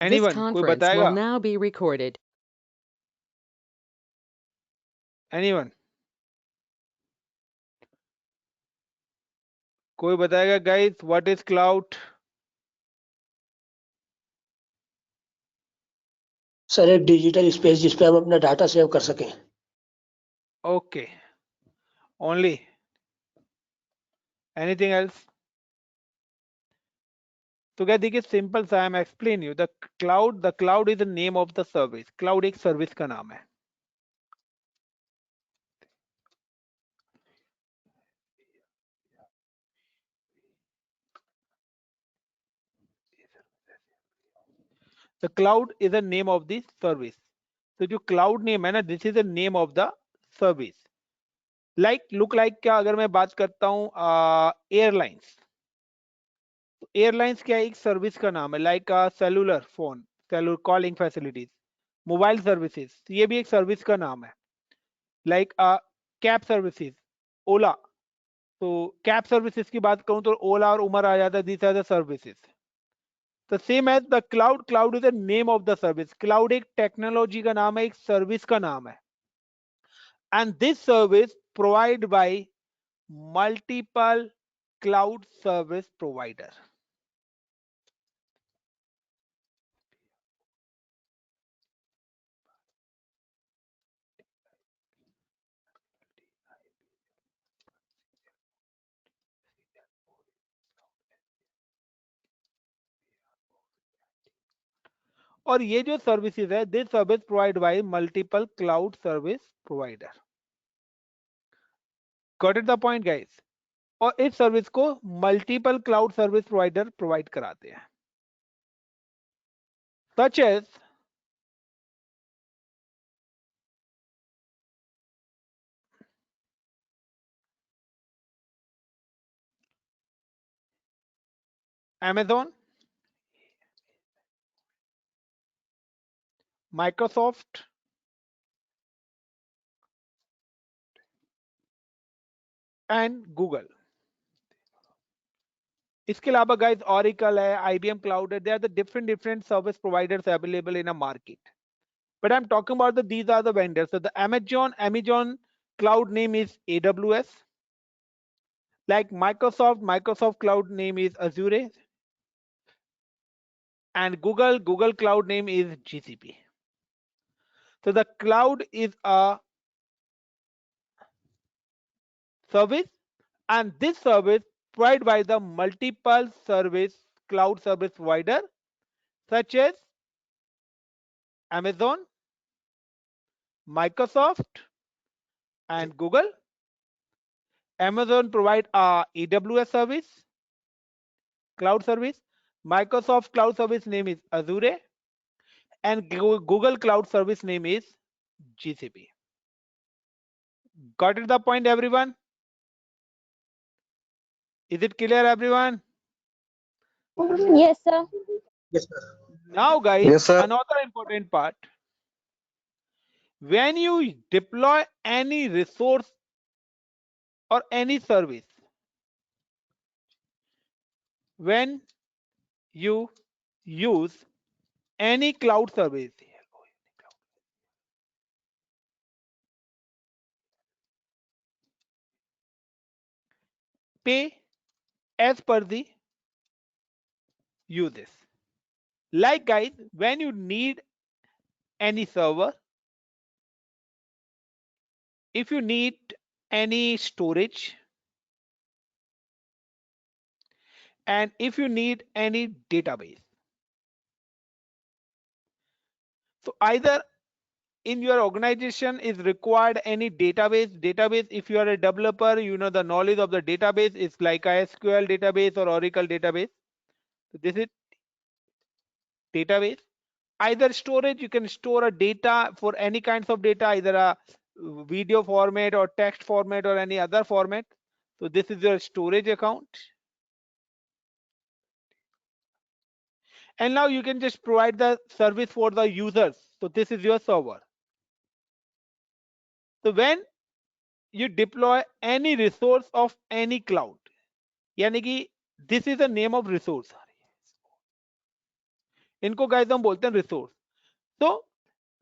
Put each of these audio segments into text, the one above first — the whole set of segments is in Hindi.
This Anyone? कोई conference will बताएगा? now be recorded. Anyone? कोई बताएगा guys? What is cloud? Sir एक डिजिटल स्पेस जिस पे हम अपना डाटा सेव कर सकें। Okay. Only. Anything else? तो क्या देखिए सिंपल सा I am explain you the cloud is the name of the service. Cloud एक सर्विस का नाम है। The cloud is the name of the service. तो जो क्लाउड नेम है ना, this is the name of the service. Like look like क्या, अगर मैं बात करता हूं एयरलाइंस, तो एयरलाइंस क्या है, एक सर्विस का नाम है। Like cellular phone, cellular calling facilities, mobile services, ये भी एक सर्विस का नाम है। लाइक कैब सर्विसेज, ओला, तो कैब सर्विसेज की बात करूं तो ओला और उबर आ जाता है, दीज आर द सर्विसेज। तो same as the cloud, cloud is the name of the service. Cloud एक टेक्नोलॉजी का नाम है, एक सर्विस का नाम है। And this service provide by multiple cloud service provider. और ये जो सर्विसेज है, this service provide by multiple cloud service provider. Got it the point guys? और इस सर्विस को multiple cloud service provider provide कराते हैं, such as Amazon, Microsoft and Google. इसके अलावा गाइस ऑरिकल है, आईबीएम क्लाउड है, they are the different service providers available in a market, but I am talking about the these are the vendors. So the Amazon cloud name is AWS. Like Microsoft cloud name is Azure, and Google cloud name is GCP. So the cloud is a service, and this service provided by the multiple service cloud service provider such as Amazon, Microsoft and Google. Amazon provide a AWS service, cloud service. Microsoft cloud service name is Azure, and Google cloud service name is GCP. Got it the point, everyone? Is it clear, everyone? Yes, sir. Yes, sir. Now guys, Yes, sir. another important part. When you deploy any resource or any service, when you use any cloud service, pay as per the uses. Like guys, when you need any server, if you need any storage, and if you need any database, so either in your organization is required any database. If you are a developer, you know the knowledge of the database is like a SQL database or Oracle database. So this is database. Either storage, you can store a data for any kinds of data, either a video format or text format or any other format. So this is your storage account. And now you can just provide the service for the users. So this is your server. So when you deploy any resource of any cloud, yani ki this is the name of resource. इनको गाइस हम बोलते हैं रिसोर्स। तो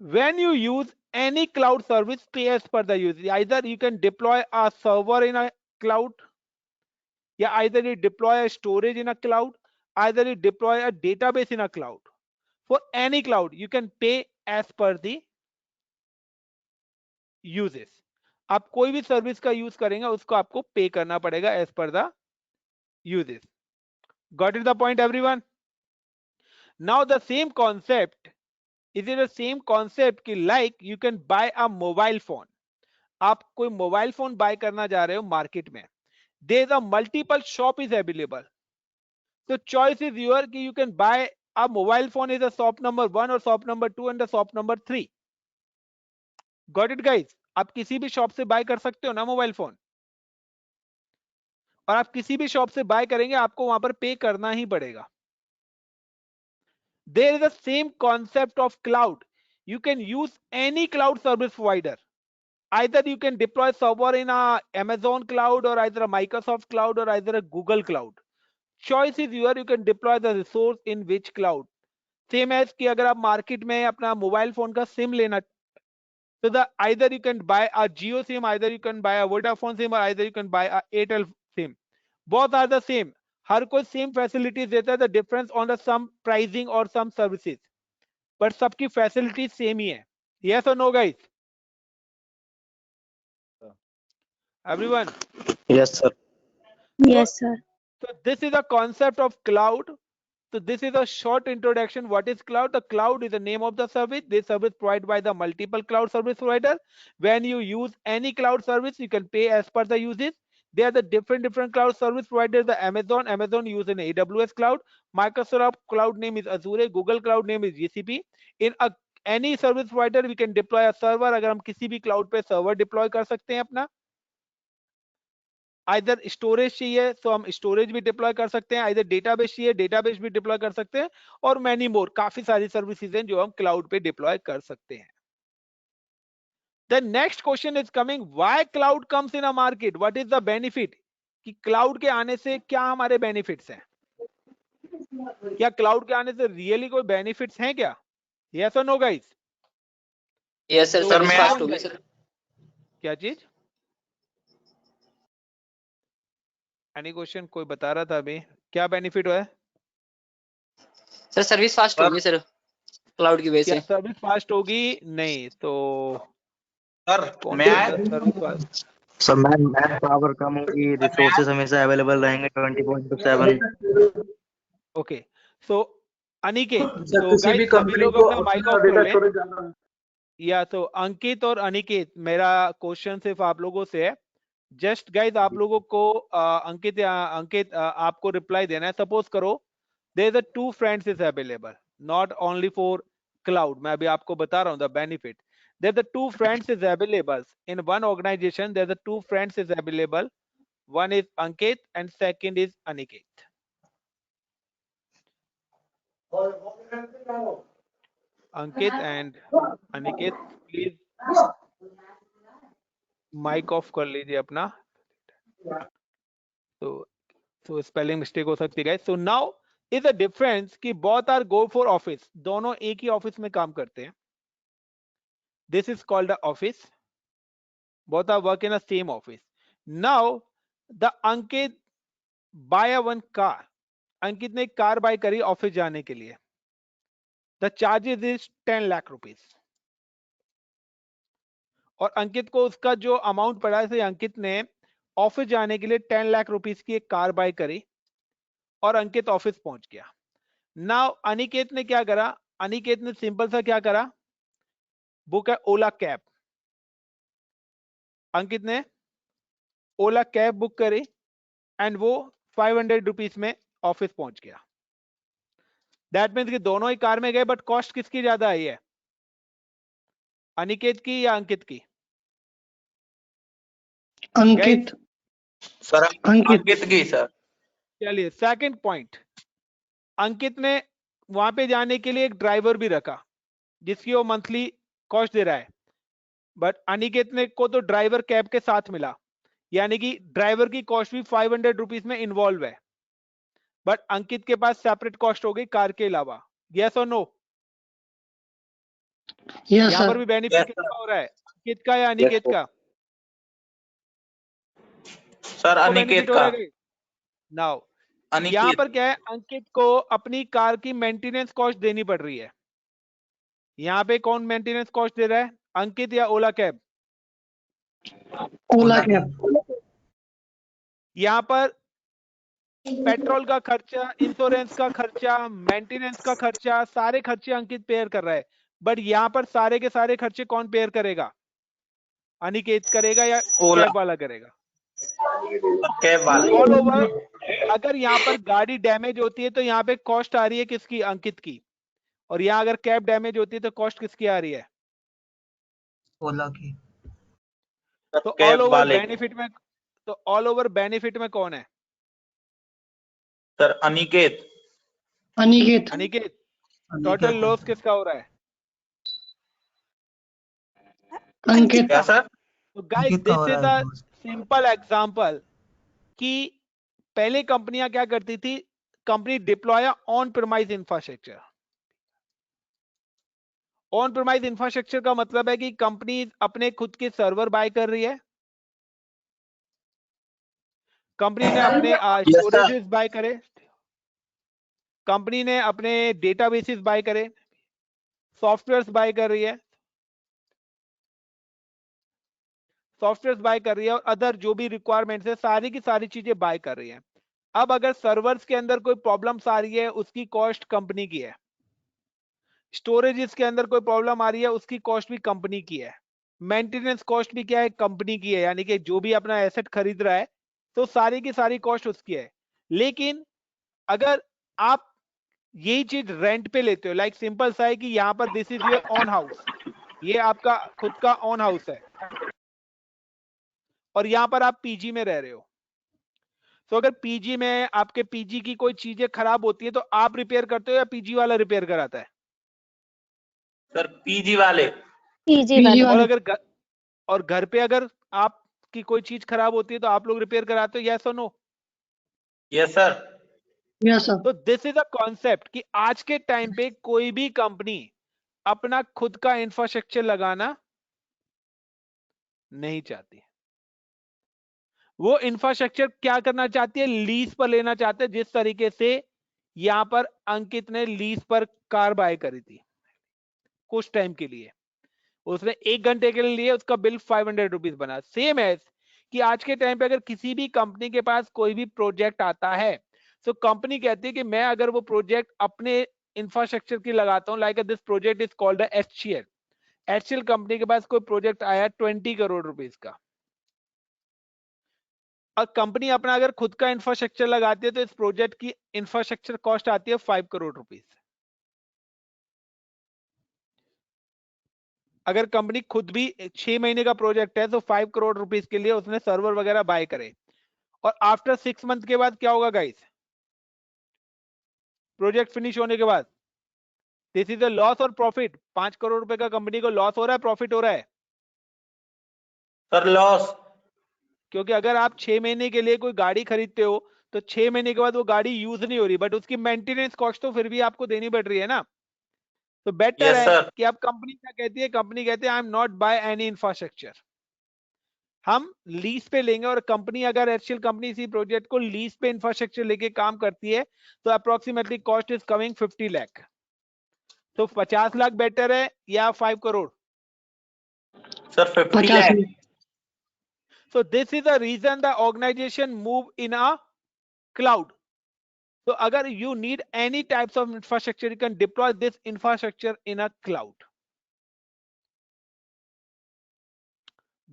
when you use any cloud service, pay as per the usage. Either you can deploy a server in a cloud, या either you deploy a storage in a cloud, either you deploy a database in a cloud. For any cloud you can pay as per the uses. आप कोई भी सर्विस का यूज करेंगे उसको आपको पे करना पड़ेगा as per the uses. Got it the point everyone? Now the same concept is it the same concept कि like you can buy a mobile phone. आप कोई मोबाइल फोन बाय करना जा रहे हो मार्केट में, there is a multiple shop is available, तो चॉइस इज योर कि you can buy a mobile phone is a shop number 1 और shop number 2 and the shop number 3. Got it guys? आप किसी भी शॉप से बाय कर सकते हो ना मोबाइल फोन, और आप किसी भी शॉप से बाय करेंगे आपको वहां पर पे करना ही पड़ेगा. There is the same concept of cloud. You can use any cloud service provider. Either you can deploy server in a Amazon cloud or either a Microsoft cloud or either a Google cloud. Choice is yours. You can deploy the resource in which cloud. Same as कि अगर आप मार्केट में अपना मोबाइल फोन का सिम लेना, so the either you can buy a Jio SIM, either you can buy a Vodafone SIM or either you can buy a Airtel SIM. Both are the same. हर कोई सेम फैसिलिटीज देता है. The difference on the some pricing or some services, but सबकी फैसिलिटीज सेम ही है. Yes or no guys? Everyone? Yes, sir. Yes, sir. So this is a concept of cloud. So this is a short introduction. What is cloud? The cloud is the name of the service. This service provided by the multiple cloud service provider. When you use any cloud service, you can pay as per the usage. There are the different cloud service providers. The Amazon use an AWS cloud. Microsoft cloud name is Azure. Google cloud name is GCP. In any service provider, we can deploy a server. अगर हम किसी भी cloud पे server deploy कर सकते हैं अपना. आइदर स्टोरेज चाहिए तो हम स्टोरेज भी डिप्लॉय कर सकते हैं, आइदर डेटाबेस चाहिए डेटाबेस भी डिप्लॉय कर सकते हैं, और मैनी मोर काफी सारी सर्विसेज हैं जो हम क्लाउड पे डिप्लॉय कर सकते हैं. The next question is coming, why cloud comes in a market, what is the benefit, कि क्लाउड के आने से क्या हमारे बेनिफिट्स हैं, क्या क्लाउड के आने से रियली कोई बेनिफिट्स हैं क्या? यस और नो गाइस? Yes, sir. तो Sir, बताओ fast हो गई guys. sir. क्या चीज? Any question? कोई बता रहा था अभी क्या बेनिफिट हुआ है? Sir, सर्विस फास्ट हो गई सर क्लाउड की वजह क्या से. सर्विस फास्ट होगी? नहीं तो सर कौन मैं बोल रहा है service fast? Sir ma'am power कम होगी, रिसोर्सेज हमेशा अवेलेबल रहेंगे 24/7. ओके, सो अनिकेत, सर तो किसी भी गाइस सभी कंपनी लोग को अपना माइक ऑफ कर लें. या तो अंकित और अनिकेत, मेरा क्वेश्चन सिर्फ आप लोगों से है. जस्ट गाइस आप लोगों को अंकित या अंकित आपको रिप्लाई देना है. सपोज करो there is a 2 friends is available, not only for cloud. मैं अभी आपको बता रहा हूं the benefit. There the 2 friends is available in one organization. There the 2 friends is available. One is Ankit and second is Aniket. Ankit and Aniket, please mic off कर लीजिए अपना. तो स्पेलिंग मिस्टेक हो सकती है. So now is a difference कि both are go for office, दोनों एक ही ऑफिस में काम करते हैं. This is called a office. Both are work in a same office. Now the Ankit buy a one car. Ankit ने एक कार बाय करी ऑफिस जाने के लिए. The charges is 10 lakh rupees. और अंकित को उसका जो अमाउंट पड़ा है, अंकित ने ऑफिस जाने के लिए 10 लाख रुपीज की एक कार बाय करी और अंकित ऑफिस पहुंच गया. नाउ अनिकेत ने क्या करा? अनिकेत ने सिंपल सा क्या करा? बुक है ओला कैब. अंकित ने ओला कैब बुक करी एंड वो 500 रुपीज में ऑफिस पहुंच गया. दैट मीन्स कि दोनों ही कार में गए, बट कॉस्ट किसकी ज्यादा आई है, अनिकेत की या अंकित की? अंकित. सर अंकित. अंकित की सर. चलिए सेकंड पॉइंट, अंकित ने वहां पे जाने के लिए एक ड्राइवर भी रखा जिसकी वो मंथली कॉस्ट दे रहा है, बट अनिकेत ने को तो ड्राइवर कैब के साथ मिला, यानी कि ड्राइवर की कॉस्ट भी 500 रुपीज में इन्वॉल्व है, बट अंकित के पास सेपरेट कॉस्ट हो गई कार के अलावा. यस और नो? यस यहाँ पर सर। भी बेनिफिट Yes, किसका sir. हो रहा है, अंकित का या अनिकेत sir. का? सर को अनिकेत बेनिफिट हो का। रहा है। नाउ यहाँ अनिकेत। पर क्या है, अंकित को अपनी कार की मेंटेनेंस कॉस्ट देनी पड़ रही है। यहाँ पे कौन मेंटेनेंस कॉस्ट दे रहा है, अंकित या ओला कैब? ओला कैब। यहाँ पर पेट्रोल का खर्चा, इंश्योरेंस का खर्चा, मेंटेनेंस का खर्चा, सारे खर्चे अंकित पेयर कर रहा है। बट यहाँ पर सारे के सारे खर्चे कौन पेयर करेगा, अनिकेत करेगा या ओला। कैब वाला करेगा? कैब वाले। ऑल ओवर अगर यहाँ पर गाड़ी डैमेज होती है तो यहाँ पे कॉस्ट आ रही है किसकी, अंकित की। और यहाँ अगर कैब डैमेज होती है तो कॉस्ट किसकी आ रही है, ओला की। तो ऑल कैब ओवर वाले। बेनिफिट में, तो ऑल ओवर बेनिफिट में कौन है? Sir Aniket. Aniket. Aniket. Total loss किसका हो रहा है? अंकित। क्या सर? तो guys this is a simple example कि पहले कंपनियां क्या करती थी, company deploy on premise infrastructure. On premise infrastructure का मतलब है कि कंपनी अपने खुद के सर्वर बाय कर रही है, कंपनी ने अपने Yes, sir. स्टोरेजेस बाय करे, कंपनी ने अपने डेटाबेसेस बाय करे, सॉफ्टवेयर्स बाय कर रही है, सॉफ्टवेयर्स बाय कर रही है और अदर जो भी रिक्वायरमेंट्स है सारी की सारी चीजें बाय कर रही है। अब अगर सर्वर्स के अंदर कोई प्रॉब्लम्स आ रही है उसकी कॉस्ट कंपनी की है, स्टोरेजेस के अंदर कोई प्रॉब्लम आ रही है उसकी कॉस्ट भी कंपनी की है, मेंटेनेंस कॉस्ट भी क्या है, कंपनी की है। यानी कि जो भी अपना एसेट खरीद रहा है तो सारी की सारी कॉस्ट उसकी है। लेकिन अगर आप यही चीज रेंट पे लेते हो, लाइक सिंपल सा है कि यहाँ पर this is your own house, ये आपका खुद का ओन हाउस है और यहाँ पर आप पीजी में रह रहे हो। तो अगर पीजी में आपके पीजी की कोई चीजें खराब होती है तो आप रिपेयर करते हो या पीजी वाला रिपेयर कराता है? सर पीजी वाले। पीजी पीजी वाले। वाले। और घर पे अगर आपकी कोई चीज खराब होती है तो आप लोग रिपेयर कराते हो, यस और no? Yes sir. Yes sir. तो दिस इज अ कॉन्सेप्ट कि आज के टाइम पे कोई भी कंपनी अपना खुद का इंफ्रास्ट्रक्चर लगाना नहीं चाहती। वो इंफ्रास्ट्रक्चर क्या करना चाहती है, लीज पर लेना चाहते हैं, जिस तरीके से यहां पर अंकित ने लीज पर कार बाय करी थी कुछ टाइम के लिए, उसने 1 घंटे के लिए लिए, उसका बिल 500 रुपीज बना। सेम है कि आज के टाइम पे अगर किसी भी कंपनी के पास कोई भी प्रोजेक्ट आता है तो कंपनी कहती है कि मैं अगर वो प्रोजेक्ट अपने इंफ्रास्ट्रक्चर की लगाता हूं, like this project is called HCL. HCL company के पास कोई प्रोजेक्ट आया 20 करोड़ रुपीज का, और कंपनी अपना अगर खुद का इंफ्रास्ट्रक्चर लगाती है तो इस प्रोजेक्ट की इंफ्रास्ट्रक्चर कॉस्ट आती है 5 करोड़ रुपीज। अगर कंपनी खुद भी 6 महीने का प्रोजेक्ट है तो 5 करोड़ रुपीज के लिए उसने सर्वर वगैरह बाय करे, और आफ्टर 6 मंथ के बाद क्या होगा गाइस, प्रोजेक्ट फिनिश होने के बाद दिस इज अ लॉस और प्रॉफिट। 5 करोड़ रुपए का कंपनी को लॉस हो रहा है, प्रॉफिट हो रहा है? Sir loss. क्योंकि अगर आप 6 महीने के लिए कोई गाड़ी खरीदते हो तो 6 महीने के बाद वो गाड़ी यूज नहीं हो रही, बट उसकी मेंटेनेंस कॉस्ट तो फिर भी आपको देनी पड़ रही है ना। तो बेटर यस है सर। कि आप, कंपनी क्या कहती है, कंपनी कहती है I am not by any infrastructure, हम लीज पे लेंगे। और कंपनी अगर एचसीएल कंपनी इसी प्रोजेक्ट को लीज पे इंफ्रास्ट्रक्चर लेके काम करती है तो approximately cost is coming 50 lakh. तो 50 लाख बेटर है या 5 करोड़? सर 50 50 लाख। में। So this is the reason the organization move in a cloud. So agar you need any types of infrastructure, you can deploy this infrastructure in a cloud.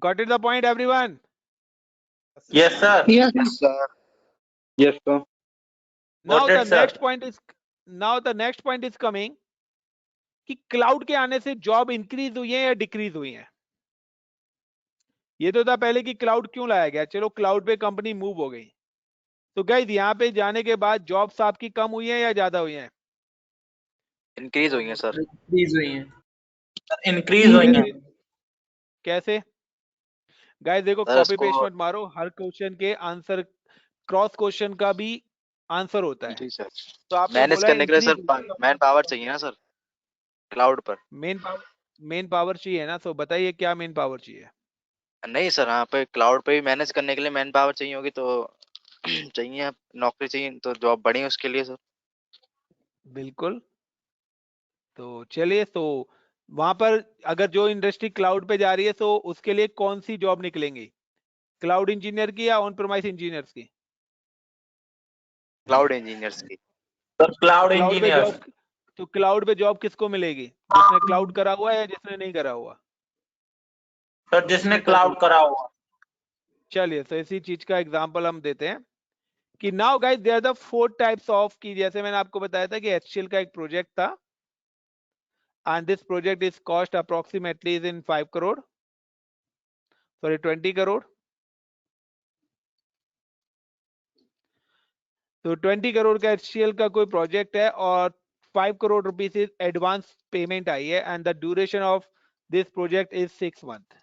Got it the point, everyone? Yes sir. Yes sir. sir. Yes, sir. Now Got the it, sir. next point is coming कि क्लाउड के आने से जॉब इंक्रीज हुई है या डिक्रीज हुई है। ये तो था पहले कि क्लाउड क्यों लाया गया, चलो क्लाउड पे कंपनी मूव हो गई, तो गाइस यहाँ पे जाने के बाद जॉब्स आपकी कम हुई है या ज्यादा हुई है? Increase हुई है सर. इंक्रीज हुई है। इंक्रीज हुई है। कैसे? गाइस देखो, सर कॉपी इसको पेस्ट मत मारो, हर क्वेश्चन के आंसर, क्रॉस क्वेश्चन का भी आंसर होता है। जी सर। तो आपने मैनेज बोला करने के लिए सर इंक्रीज मैन पावर चाहिए ना सर क्लाउड पर। मेन पावर चाहिए ना, तो बताइए क्या मेन पावर चाहिए। नहीं सर, यहाँ पे क्लाउड पे भी मैनेज करने के लिए मैन पावर चाहिए होगी तो चाहिए, नौकरी चाहिए तो जॉब बढ़ी उसके लिए सर। बिल्कुल। तो चलिए, तो वहां पर अगर जो इंडस्ट्री क्लाउड पे जा रही है तो उसके लिए कौन सी जॉब निकलेंगी, क्लाउड इंजीनियर की या ऑन प्रोमाइस इंजीनियर्स की। क्लाउड इंजीनियर्स की। सर क्लाउड क्लाउड पे इंजीनियर। जॉब, तो क्लाउड पे जॉब किसको मिलेगी, जिसने क्लाउड करा हुआ है या जिसने नहीं करा हुआ। सर जिसने जिसने क्लाउड करा हुआ। चलिए, तो इसी चीज का एग्जांपल हम देते हैं कि now guys there are the 4 types of, की जैसे मैंने आपको बताया था कि HCL का एक प्रोजेक्ट था and this project is cost approximately is in 5 crore, sorry 20 crore. तो 20 करोड़ का HCL का कोई प्रोजेक्ट है और 5 करोड़ रुपीस एडवांस पेमेंट आई है and the duration of this project is 6 month.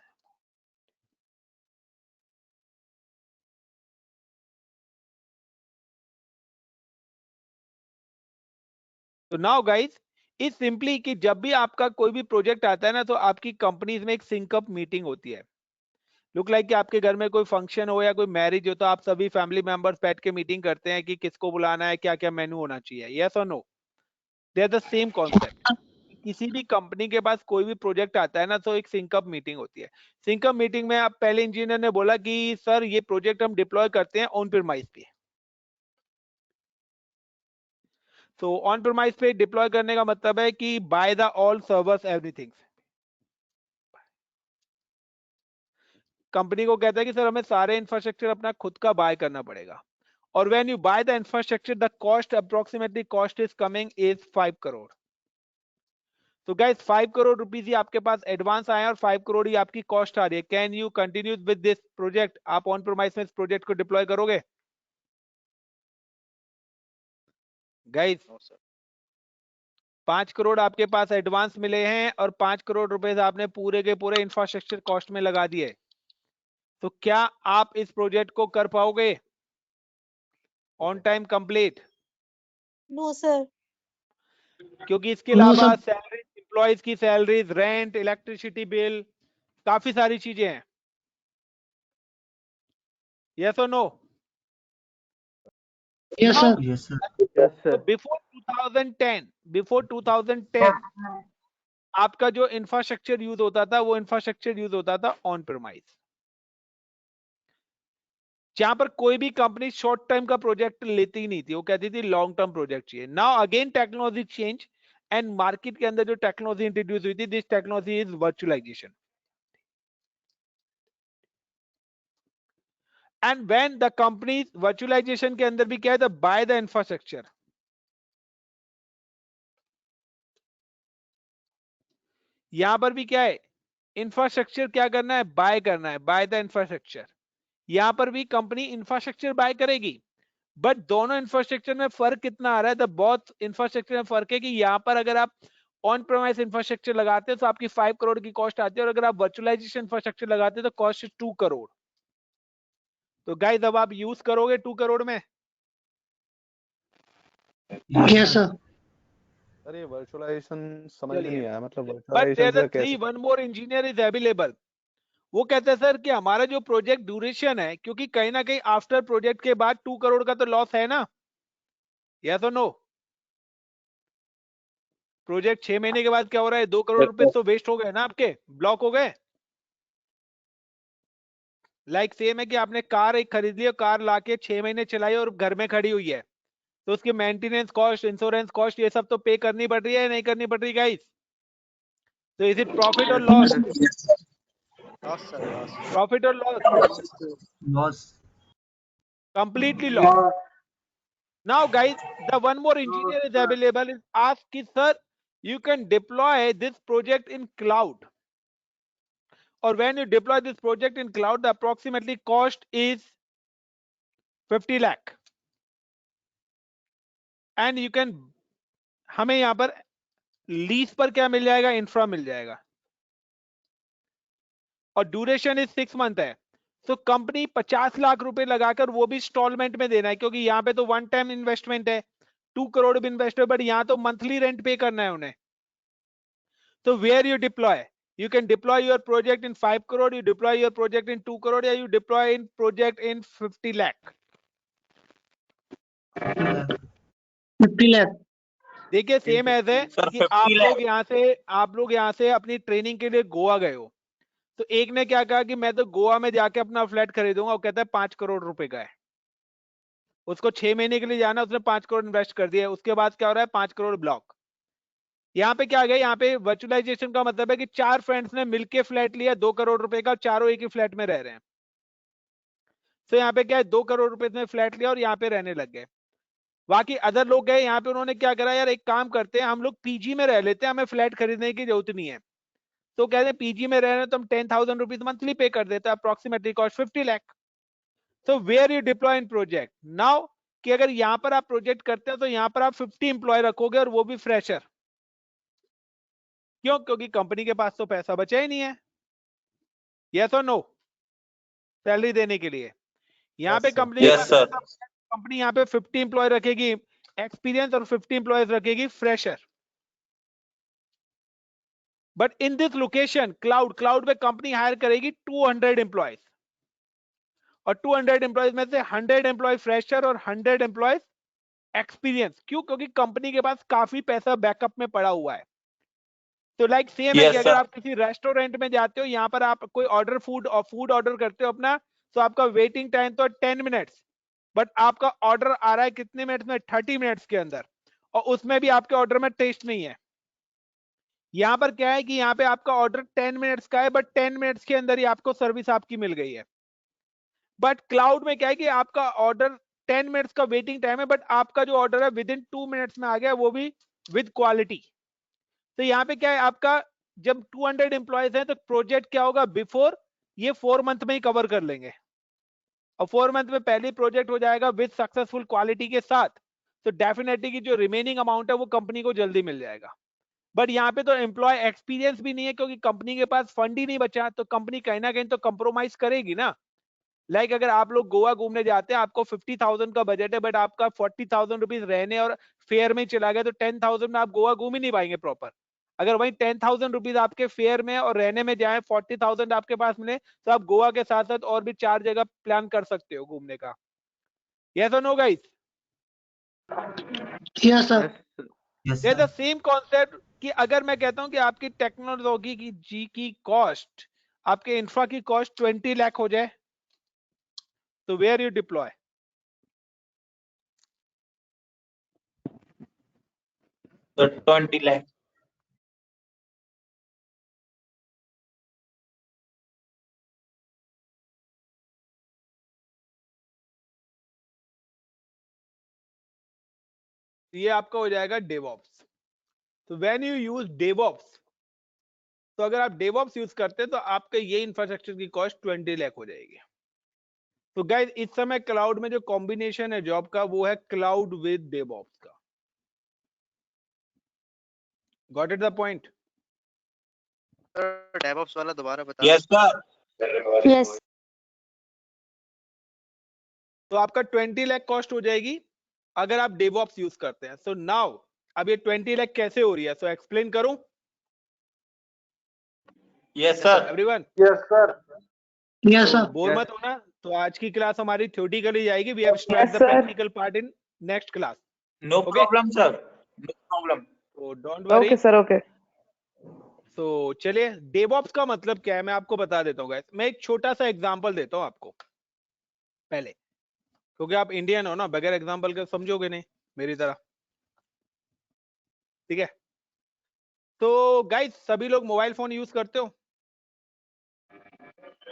तो नाउ गाइस इज सिंपली कि जब भी आपका कोई भी प्रोजेक्ट आता है ना, तो आपकी कंपनीज में एक सिंकअप मीटिंग होती है। लुक लाइक कि आपके घर में कोई फंक्शन हो या कोई मैरिज हो, तो आप सभी फैमिली मेंबर्स बैठ के मीटिंग करते हैं कि किसको बुलाना है, क्या क्या मेन्यू होना चाहिए, यस और no. They are the same concept. किसी भी कंपनी के पास कोई भी प्रोजेक्ट आता है ना, तो एक सिंकअप मीटिंग होती है। सिंकअप मीटिंग में आप पहले इंजीनियर ने बोला कि सर ये प्रोजेक्ट हम डिप्लॉय करते हैं ऑन प्रीमाइस पे। तो ऑन प्रीमाइस पे डिप्लॉय करने का मतलब है कि by the all servers everything. Company को कहता है कि सर हमें सारे इंफ्रास्ट्रक्चर अपना खुद का बाय करना पड़ेगा। और when you by the infrastructure the cost approximately cost is coming is 5 crore. तो गाइस 5 करोड़ रुपीस ही आपके पास एडवांस आए और 5 करोड़ ही आपकी कॉस्ट आ रही है। Can you continue with this project, आप ऑन प्रीमाइस में इस प्रोजेक्ट को डिप्लॉय करोगे गाइस। 5 करोड़ आपके पास एडवांस मिले हैं और 5 करोड़ रुपए आपने पूरे के पूरे इंफ्रास्ट्रक्चर कॉस्ट में लगा दिए। तो क्या आप इस प्रोजेक्ट को कर पाओगे on time complete. No sir. क्योंकि इसके No, अलावा sir. सैलरी, एम्प्लॉयज की सैलरीज, रेंट, इलेक्ट्रिसिटी बिल, काफी सारी चीजें हैं। यस और no. Yes, Now, sir. Yes, sir. so before 2010 आपका जो इंफ्रास्ट्रक्चर यूज होता था वो इंफ्रास्ट्रक्चर यूज होता था ऑन प्रीमाइस, जहां पर कोई भी कंपनी शॉर्ट टाइम का प्रोजेक्ट लेती ही नहीं थी, वो कहती थी लॉन्ग टर्म प्रोजेक्ट चाहिए। Now again technology change and market के अंदर जो टेक्नोलॉजी इंट्रोड्यूस हुई थी, this technology is virtualization. And when the company virtualization के अंदर भी क्या है, द बाय द इंफ्रास्ट्रक्चर। यहां पर भी क्या है, इंफ्रास्ट्रक्चर क्या करना है, बाय करना है, बाय द इंफ्रास्ट्रक्चर। यहां पर भी कंपनी इंफ्रास्ट्रक्चर बाय करेगी, बट दोनों इंफ्रास्ट्रक्चर में फर्क कितना आ रहा है, द बहुत इंफ्रास्ट्रक्चर में फर्क है कि यहां पर अगर आप ऑन प्रीमाइस इंफ्रास्ट्रक्चर लगाते हो तो आपकी 5 करोड़ की कॉस्ट आती है, और अगर आप वर्चुअलाइजेशन इंफ्रास्ट्रक्चर लगाते हो तो कॉस्ट 2 करोड़। तो गाइस अब आप यूज करोगे 2 करोड़ में। Yes, sir. अरे वर्चुअलाइजेशन समझ में चलिए, नहीं आया, मतलब बट वर्चुअलाइजेशन देयर आर से कैसे। 3 one more engineer is available. वो कहते हैं सर कि हमारा जो प्रोजेक्ट ड्यूरेशन है, क्योंकि कहीं ना कहीं आफ्टर प्रोजेक्ट के बाद 2 करोड़ का तो लॉस है ना, यस और नो। प्रोजेक्ट 6 महीने के बाद क्या हो रहा है, 2 करोड़ रुपए तो वेस्ट हो गए ना, आपके ब्लॉक हो गए। लाइक सेम है कि आपने कार एक खरीद ली, कार लाके 6 महीने चलाई और घर में खड़ी हुई है, तो उसकी मेंटेनेंस कॉस्ट, इंश्योरेंस कॉस्ट, ये सब तो पे करनी पड़ रही है, नहीं करनी पड़ रही गाइस। तो इज इट प्रॉफिट और loss, loss sir, loss. Profit और loss, Loss. Completely loss. Now guys the one more engineer is available, is ask कि sir you can deploy this project in cloud, or when you deploy this project in cloud the approximately cost is 50 lakh and you can, हमें यहां पर लीज पर क्या मिल जाएगा, इंफ्रा मिल जाएगा, और ड्यूरेशन इज 6 मंथ है। तो कंपनी 50 लाख रुपए लगाकर वो भी इंस्टॉलमेंट में देना है, क्योंकि यहाँ पे तो वन टाइम इन्वेस्टमेंट है, 2 करोड़ भी इन्वेस्टमेंट, बट यहाँ तो मंथली रेंट पे करना है उन्हें. तो where you deploy, you can deploy your project in 5 crore, you deploy your project in 2 crore, या you deploy in project in 50 lakh. 50 lakh. देखिए सेम एज है सर कि 50 आप लोग यहाँ से अपनी ट्रेनिंग के लिए गोवा गए हो, तो एक ने क्या कहा कि मैं तो गोवा में जाके अपना फ्लैट खरीदूंगा, वो कहता है 5 करोड़ रुपए का है, उसको 6 महीने के लिए जाना, उसने 5 करोड़ इन्वेस्ट कर दिया, उसके बाद क्या हो रहा है, 5 करोड़ ब्लॉक. यहाँ पे क्या आ गया, यहाँ पे वर्चुअलाइजेशन का मतलब है कि 4 फ्रेंड्स ने मिलके फ्लैट लिया 2 करोड़ रुपए का, चारों एक ही फ्लैट में रह रहे हैं. तो यहाँ पे क्या है, 2 करोड़ रुपए में फ्लैट लिया और यहाँ पे रहने लग गए. बाकी अदर लोग गए यहाँ पे, उन्होंने क्या करा, यार एक काम करते हैं, हम लोग पीजी में रह लेते हैं, हमें फ्लैट खरीदने की जरूरत नहीं है. तो कहते हैं पीजी में रह रहे हैं तो हम 10,000 रुपीज मंथली पे कर देते हैं, अप्रोक्सीमेटली कॉस्ट 50 लाख. तो where you deploy in project now, कि अगर यहाँ पर आप प्रोजेक्ट करते हैं तो यहाँ पर आप 50 एम्प्लॉय रखोगे और वो भी फ्रेशर. क्यों? क्योंकि कंपनी के पास तो पैसा बचा ही नहीं है. यस और नो? सैलरी देने के लिए यहाँ पे कंपनी Yes, sir. कंपनी यहाँ पे 50 एम्प्लॉय रखेगी एक्सपीरियंस और 50 एम्प्लॉयज रखेगी fresher. But in this location cloud पे कंपनी हायर करेगी 200 एम्प्लॉयज, और 200 एम्प्लॉयज में से 100 एम्प्लॉय फ्रेशर और 100 एम्प्लॉयज एक्सपीरियंस. क्यों? क्योंकि कंपनी के पास काफी पैसा बैकअप में पड़ा हुआ है. तो लाइक सेम है Yes, कि अगर sir. आप किसी रेस्टोरेंट में जाते हो, यहाँ पर आप कोई ऑर्डर फूड ऑर्डर करते हो अपना, तो आपका वेटिंग टाइम तो 10 मिनट्स, बट आपका ऑर्डर आ रहा है कितने मिनट्स में, 30 मिनट्स के अंदर, और उसमें भी आपके ऑर्डर में टेस्ट नहीं है. यहाँ पर क्या है कि यहाँ पे आपका ऑर्डर 10 मिनट्स का है, बट 10 मिनट्स के अंदर ही आपको सर्विस आपकी मिल गई है. बट क्लाउड में क्या है कि आपका ऑर्डर 10 मिनट्स का वेटिंग टाइम है, बट आपका जो ऑर्डर है विद इन 2 मिनट्स में आ गया, वो भी विद क्वालिटी. तो यहाँ पे क्या है, आपका जब 200 एम्प्लॉयज हैं तो प्रोजेक्ट क्या होगा, बिफोर ये 4 मंथ में ही कवर कर लेंगे, और 4 मंथ में पहले प्रोजेक्ट हो जाएगा विद सक्सेसफुल क्वालिटी के साथ. तो डेफिनेटली की जो रिमेनिंग अमाउंट है वो कंपनी को जल्दी मिल जाएगा. बट यहाँ पे तो एम्प्लॉय एक्सपीरियंस भी नहीं है, क्योंकि कंपनी के पास फंड ही नहीं बचा, तो कंपनी कहीं ना कहीं तो कंप्रोमाइज करेगी ना. लाइक अगर आप लोग गोवा घूमने जाते हैं, आपको 50,000 का बजट है, बट आपका 40,000 रुपीज रहने और फेयर में चला गया, तो 10,000 में आप गोवा घूम ही नहीं पाएंगे प्रॉपर. अगर वही 10,000 रुपीज आपके फेयर में और रहने में जाए, 40,000 आपके पास मिले, तो आप गोवा के साथ साथ और भी 4 जगह प्लान कर सकते हो घूमने का. यस और नो गाइस? Yes sir. ये द सेम कॉन्सेप्ट कि अगर मैं कहता हूं कि आपकी टेक्नोलॉजी की कॉस्ट, आपके इंफ्रा की कॉस्ट 20 लाख हो जाए, तो where you deploy? So 20 lakh. ये आपका हो जाएगा डेवऑप्स. तो व्हेन यू यूज डेवऑप्स, तो अगर आप डेवऑप्स यूज करते हैं तो आपके ये इंफ्रास्ट्रक्चर की कॉस्ट 20 लाख हो जाएगी. तो गाइस इस समय क्लाउड में जो कॉम्बिनेशन है जॉब का, वो है क्लाउड विद डेवऑप्स का. Got it the point? DevOps वाला दोबारा बता. Yes, sir. Yes. तो आपका 20 लाख कॉस्ट हो जाएगी अगर आप डेवऑप्स यूज करते हैं. सो नाउ अब ये 20 लाख कैसे हो रही है, सो एक्सप्लेन करूं Yes, sir. Everyone? Yes, sir. Yes sir. Bore मत होना. तो आज की क्लास हमारी थ्योरेटिकली जाएगी. We have start the practical part in next class. No Okay. problem, sir. No problem. तो डोंट वरी. Sir okay. तो चलिए, डेवऑप्स का मतलब क्या है मैं आपको बता देता हूँ गाइस. मैं एक छोटा सा एग्जांपल देता हूँ आपको पहले, क्योंकि आप इंडियन हो ना, बगैर एग्जांपल के समझोगे नहीं मेरी तरह. ठीक है? तो गाइस सभी लोग मोबाइल फोन यूज करते हो?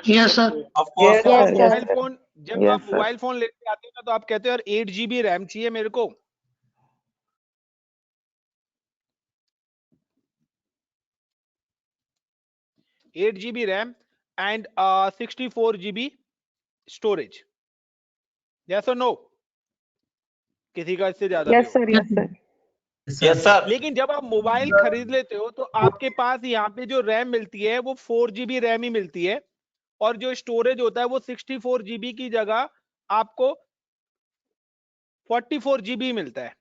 Yes sir. Of course, Yes, sir. sir. Mobile phone जब Yes, आप sir. मोबाइल फोन लेके आते हो ना, तो आप कहते हो यार 8 GB रैम चाहिए मेरे को. Eight GB RAM and 64 GB storage. Yes और नो? किसी का इससे ज्यादा यस नहीं होगा. Sir. Yes sir. Yes, sir. लेकिन जब आप मोबाइल खरीद लेते हो तो आपके पास यहाँ पे जो रैम मिलती है वो 4 GB रैम ही मिलती है, और जो स्टोरेज होता है वो 64 GB की जगह आपको 44 GB मिलता है।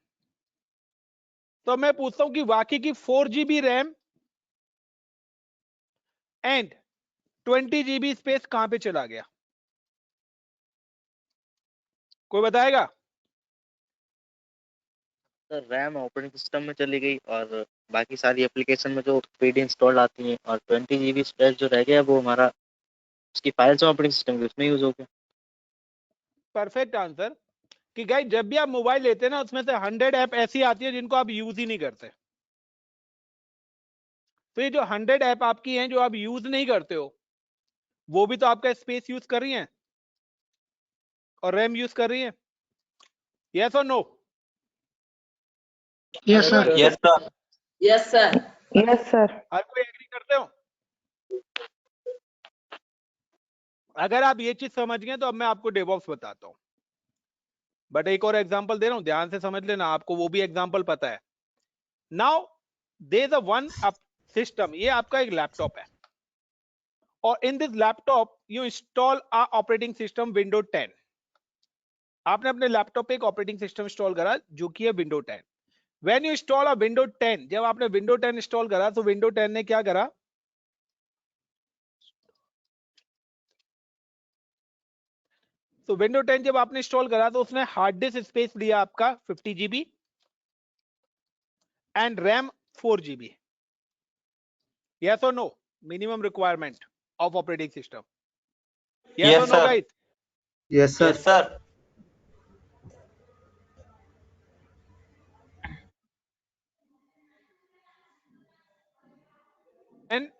तो मैं पूछता हूं कि बाकी की 4 GB RAM and 20 GB space कहां पे चला गया? कोई बताएगा? सर रैम ऑपरेटिंग सिस्टम में चली गई और बाकी सारी एप्लीकेशन में जो प्री इंस्टॉल आती हैं, और 20 GB स्पेस जो रह गया वो हमारा उसकी फाइल्स ऑपरेटिंग सिस्टम की उसमें यूज हो गया। Perfect answer. कि गाइस जब भी आप मोबाइल लेते हैं ना, उसमें से 100 ऐप ऐसी आती है जिनको आप यूज ही नहीं करते। तो ये जो 100 ऐप आपकी हैं जो आप यूज नहीं करते हो, वो भी तो आपका स्पेस यूज कर रही हैं और रैम यूज कर रही हैं। यस और no? Yes sir. Yes, sir. Yes sir. Yes sir. हर कोई एग्री करते हो? अगर आप ये चीज समझ गए तो अब मैं आपको डेवऑप्स बताता हूं, बट एक और एग्जांपल दे रहा हूं, ध्यान से समझ लेना, आपको वो भी एग्जांपल पता है। Now there is a one system, ये आपका एक लैपटॉप है और in this laptop you install a operating system window 10। आपने अपने लैपटॉप पे एक ऑपरेटिंग सिस्टम इंस्टॉल करा जो कि है window 10। When you install a window 10, जब आपने विंडो 10 इंस्टॉल करा तो विंडो 10 ने क्या करा? तो विंडो 10 जब आपने इंस्टॉल करा तो उसने हार्ड डिस्क स्पेस लिया आपका 50 GB and RAM 4 GB। Yes और no? Minimum requirement of operating system. Yes Yes, और no sir. Guys? Yes sir. Yes, sir. And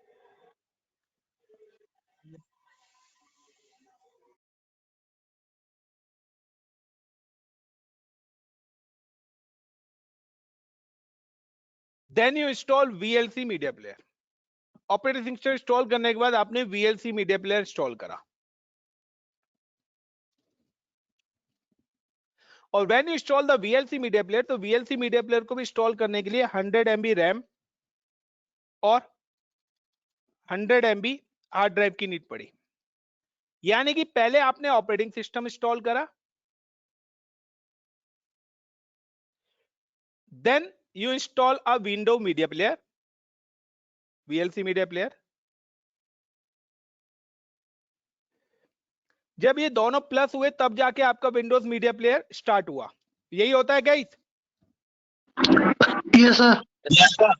then you install VLC media player. Operating system install करने के बाद आपने VLC मीडिया प्लेयर इंस्टॉल करा और when you install the VLC media player, तो VLC मीडिया प्लेयर को भी इंस्टॉल करने के लिए 100 MB रैम और 100 MB हार्ड ड्राइव की नीड पड़ी। यानी कि पहले आपने ऑपरेटिंग सिस्टम इंस्टॉल करा, then you install a window media player, VLC media player. जब ये दोनों प्लस हुए तब जाके आपका विंडोज मीडिया प्लेयर स्टार्ट हुआ। यही होता है guys? Yes sir. Yes, sir.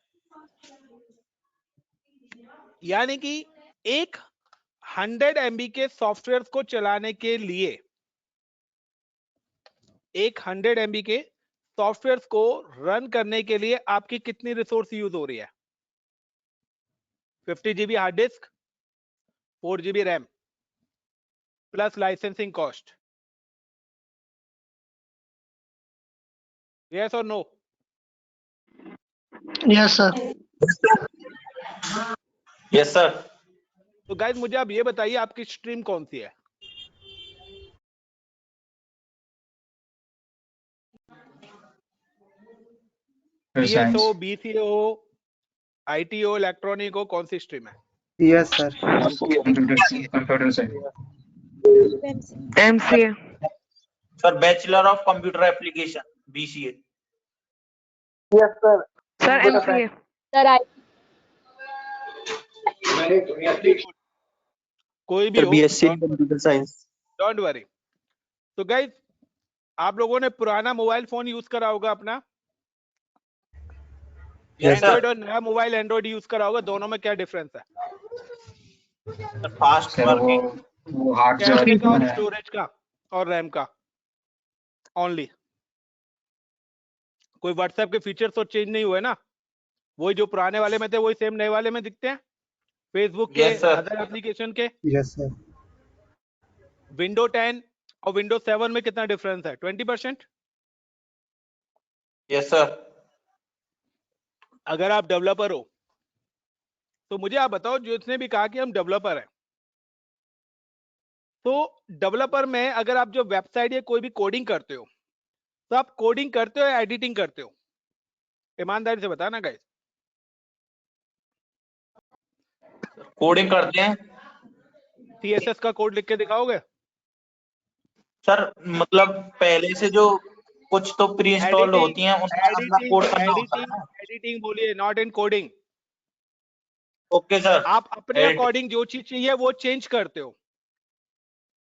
यानी कि एक 100 MB के सॉफ्टवेयर को चलाने के लिए, एक 100 MB के सॉफ्टवेयर को रन करने के लिए आपकी कितनी रिसोर्स यूज हो रही है? 50 GB hard disk, 4 GB RAM plus licensing cost. Yes और no? Yes sir. Yes, sir. तो गाइस मुझे आप ये बताइए आपकी स्ट्रीम कौन सी है? BSO, BCO, ITO, इलेक्ट्रॉनिक हो, कौन सी स्ट्रीम है? Yes sir. Computer science. MCA। Sir, Bachelor of Computer Application, BCA. Yes sir. Sir MCA। Sir I कोई भी हो, BSc computer science. Don't worry. तो गाइस आप लोगों ने पुराना मोबाइल फोन यूज करा होगा अपना, Yes, एंड्रॉइड sir. और नया मोबाइल एंड्रॉइड यूज करा होगा, दोनों में क्या डिफरेंस है? Sir, fast working. कैमरे का और स्टोरेज का और रैम का ओनली। कोई व्हाट्सएप के फीचर्स तो चेंज नहीं हुए ना? वही जो पुराने वाले में थे वही सेम नए वाले में दिखते हैं। फेसबुक के, Yes, sir. अदर एप्लीकेशन के। Yes sir. विंडो 10 और विंडो 7 में कितना डिफरेंस है? 20%। Yes, sir. अगर आप डेवलपर हो तो मुझे आप बताओ, जो इसने भी कहा कि हम डेवलपर हैं, तो डेवलपर में अगर आप जो वेबसाइट या कोई भी कोडिंग करते हो, तो आप कोडिंग करते हो या एडिटिंग करते हो? ईमानदारी से बताना गाइस। Coding करते हैं. CSS का कोड लिख के दिखाओगे? सर मतलब पहले से जो कुछ तो प्री इंस्टॉल्ड होती हैं उनका अपना कोड करना होता है ना। एडिटिंग बोलिए, not in coding. Okay sir. आप अपने Edit. अकॉर्डिंग जो चीज चाहिए वो चेंज करते हो।